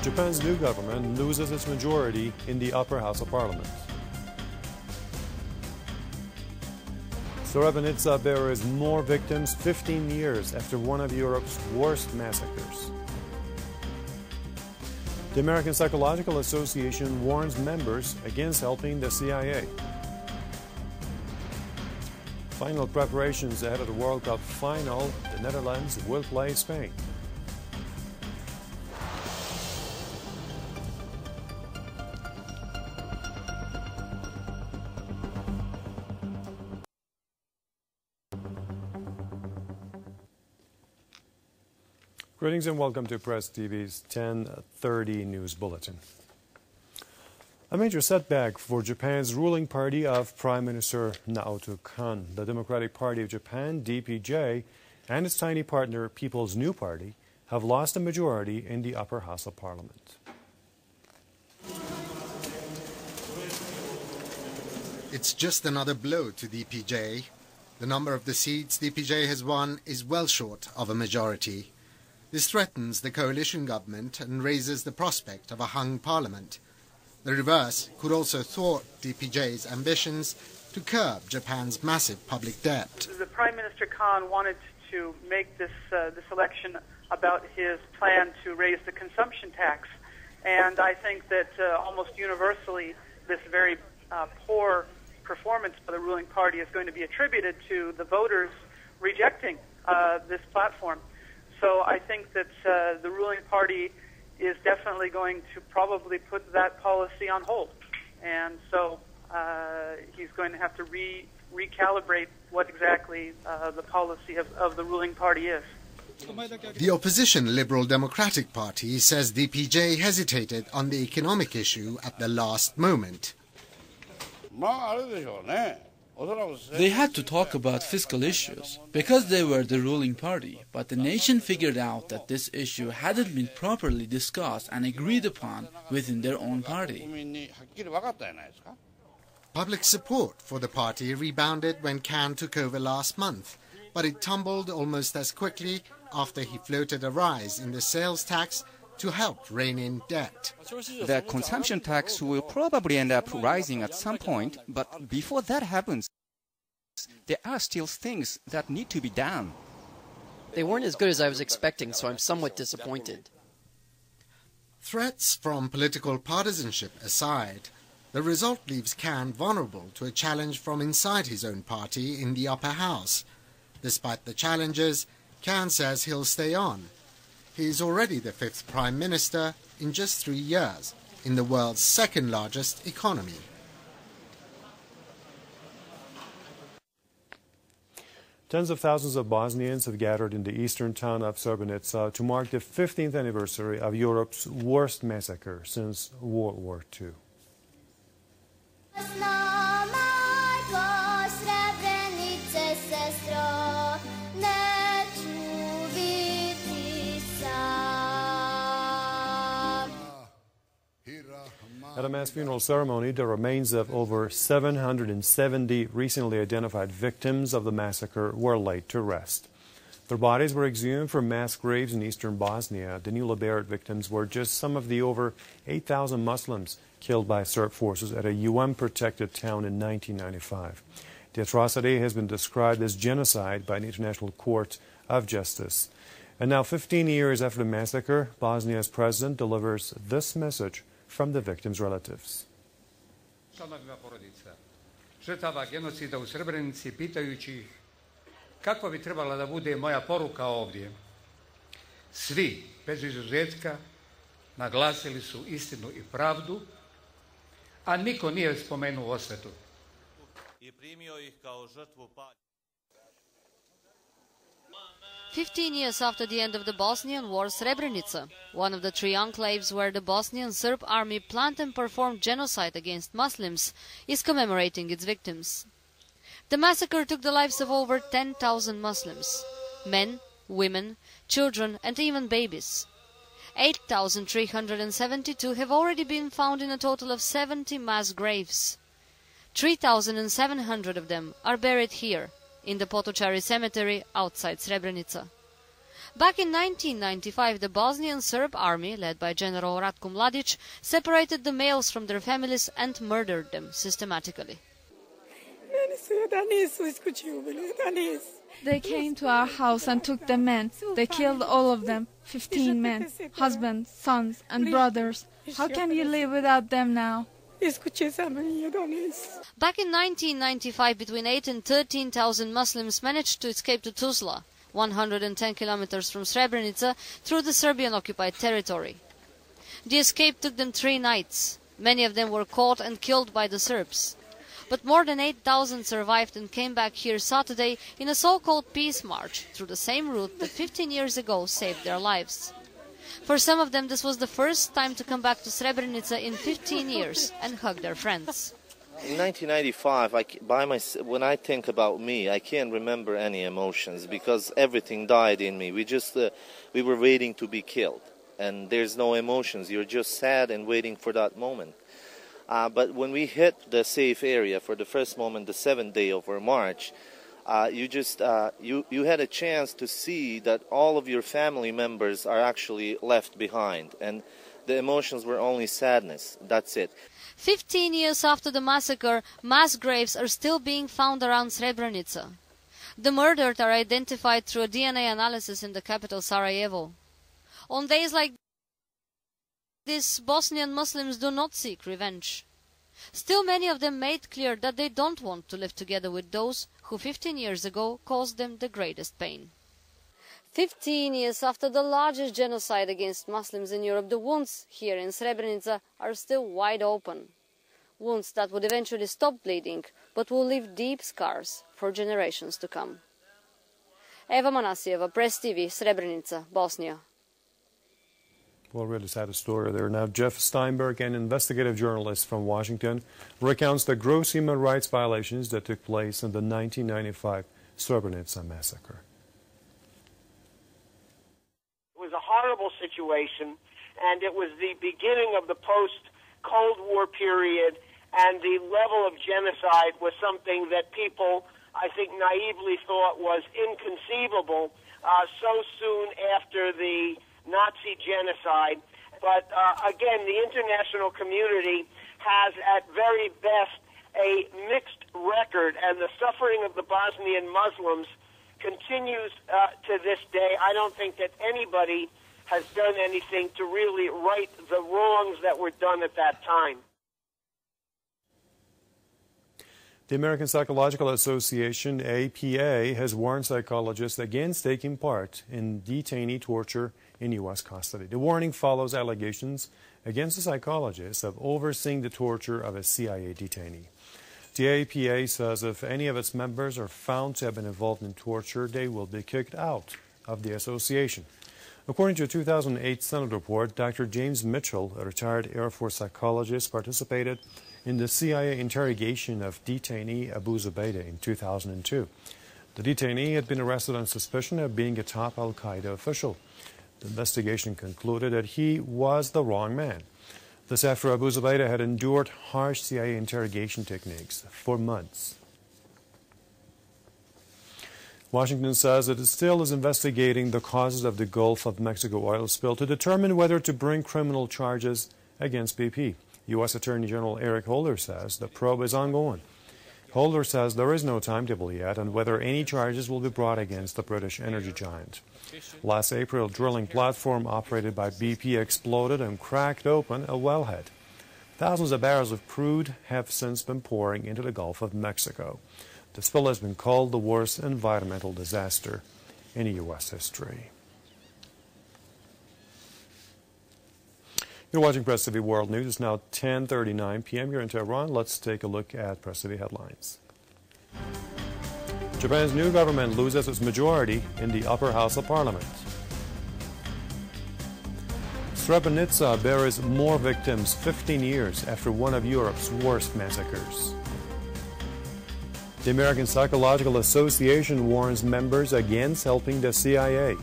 Japan's new government loses its majority in the upper house of parliament. Srebrenica buries more victims 15 years after one of Europe's worst massacres. The American Psychological Association warns members against helping the CIA. Final preparations ahead of the World Cup final. The Netherlands will play Spain. Greetings and welcome to Press TV's 10:30 News Bulletin. A major setback for Japan's ruling party of Prime Minister Naoto Kan. The Democratic Party of Japan, DPJ, and its tiny partner, People's New Party, have lost a majority in the upper house of parliament. It's just another blow to DPJ. The number of the seats DPJ has won is well short of a majority. This threatens the coalition government and raises the prospect of a hung parliament. The reverse could also thwart DPJ's ambitions to curb Japan's massive public debt. The Prime Minister Khan wanted to make this election about his plan to raise the consumption tax, and I think that almost universally this very poor performance by the ruling party is going to be attributed to the voters rejecting this platform. So I think that the ruling party is definitely going to probably put that policy on hold. And so he's going to have to recalibrate what exactly the policy of the ruling party is. The opposition Liberal Democratic Party says DPJ hesitated on the economic issue at the last moment. They had to talk about fiscal issues because they were the ruling party, but the nation figured out that this issue hadn't been properly discussed and agreed upon within their own party. Public support for the party rebounded when Kan took over last month, but it tumbled almost as quickly after he floated a rise in the sales tax to help rein in debt. The consumption tax will probably end up rising at some point, but before that happens, there are still things that need to be done. They weren't as good as I was expecting, so I'm somewhat disappointed. Threats from political partisanship aside, the result leaves Kan vulnerable to a challenge from inside his own party in the upper house. Despite the challenges, Kan says he'll stay on. He is already the 5th Prime Minister in just 3 years, in the world's second largest economy. Tens of thousands of Bosnians have gathered in the eastern town of Srebrenica to mark the 15th anniversary of Europe's worst massacre since World War II. At a mass funeral ceremony, the remains of over 770 recently identified victims of the massacre were laid to rest. Their bodies were exhumed from mass graves in eastern Bosnia. The newly buried victims were just some of the over 8,000 Muslims killed by Serb forces at a UN-protected town in 1995. The atrocity has been described as genocide by the International Court of Justice. And now, 15 years after the massacre, Bosnia's president delivers this message from the victims' relatives. Članovima porodica žrtava genocida u Srebrenici pitajući kakva bi trebala da bude moja poruka ovdje. Svi, bez izuzetka, naglasili su istinu i pravdu, a niko nije spomenuo osvetu. I primio ih kao žrtvu patnje. 15 years after the end of the Bosnian War, Srebrenica, one of the 3 enclaves where the Bosnian Serb army planned and performed genocide against Muslims, is commemorating its victims. The massacre took the lives of over 10,000 Muslims, men, women, children and even babies. 8,372 have already been found in a total of 70 mass graves. 3,700 of them are buried here, in the Potocari cemetery outside Srebrenica. Back in 1995, the Bosnian Serb army, led by General Ratko Mladic, separated the males from their families and murdered them systematically. They came to our house and took the men. They killed all of them, 15 men, husbands, sons, and brothers. How can you live without them now? Back in 1995, between 8 and 13,000 Muslims managed to escape to Tuzla, 110 kilometers from Srebrenica, through the Serbian-occupied territory. The escape took them 3 nights. Many of them were caught and killed by the Serbs. But more than 8,000 survived and came back here Saturday in a so-called peace march through the same route that 15 years ago saved their lives. For some of them, this was the first time to come back to Srebrenica in 15 years and hug their friends. In 1995, when I think about me, I can't remember any emotions because everything died in me. We were waiting to be killed, and there's no emotions. You're just sad and waiting for that moment. But when we hit the safe area for the first moment, the 7th day of our march, you had a chance to see that all of your family members are actually left behind, and the emotions were only sadness. That's it. 15 years after the massacre, mass graves are still being found around Srebrenica. The murdered are identified through a DNA analysis in the capital Sarajevo. On days like this, Bosnian Muslims do not seek revenge. Still, many of them made clear that they don't want to live together with those who 15 years ago caused them the greatest pain. 15 years after the largest genocide against Muslims in Europe, the wounds here in Srebrenica are still wide open. Wounds that would eventually stop bleeding, but will leave deep scars for generations to come. Eva Manasijeva, Press TV, Srebrenica, Bosnia. Well, really sad story there. Now, Jeff Steinberg, an investigative journalist from Washington, recounts the gross human rights violations that took place in the 1995 Srebrenica massacre. It was a horrible situation, and it was the beginning of the post-Cold War period, and the level of genocide was something that people, I think, naively thought was inconceivable so soon after the Nazi genocide. But again, the international community has at very best a mixed record, and the suffering of the Bosnian Muslims continues to this day. I don't think that anybody has done anything to really right the wrongs that were done at that time. The American Psychological Association, APA, has warned psychologists against taking part in detainee torture in U.S. custody. The warning follows allegations against the psychologists of overseeing the torture of a CIA detainee. The APA says if any of its members are found to have been involved in torture, they will be kicked out of the association. According to a 2008 Senate report, Dr. James Mitchell, a retired Air Force psychologist, participated in the CIA interrogation of detainee Abu Zubaydah in 2002. The detainee had been arrested on suspicion of being a top al-Qaeda official. The investigation concluded that he was the wrong man. This after Abu Zubaydah had endured harsh CIA interrogation techniques for months. Washington says it still is investigating the causes of the Gulf of Mexico oil spill to determine whether to bring criminal charges against BP. U.S. Attorney General Eric Holder says the probe is ongoing. Holder says there is no timetable yet on whether any charges will be brought against the British energy giant. Last April, a drilling platform operated by BP exploded and cracked open a wellhead. Thousands of barrels of crude have since been pouring into the Gulf of Mexico. The spill has been called the worst environmental disaster in U.S. history. You're watching Press TV World News. It's now 10:39 p.m. here in Tehran. Let's take a look at Press TV headlines. Japan's new government loses its majority in the upper house of parliament. Srebrenica buries more victims 15 years after one of Europe's worst massacres. The American Psychological Association warns members against helping the CIA.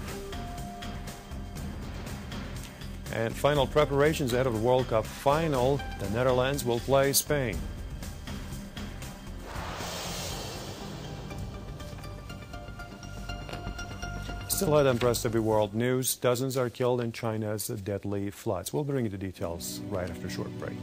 And final preparations ahead of the World Cup final, the Netherlands will play Spain. Still Still ahead on Press TV World News, dozens are killed in China's deadly floods. We'll bring you the details right after a short break.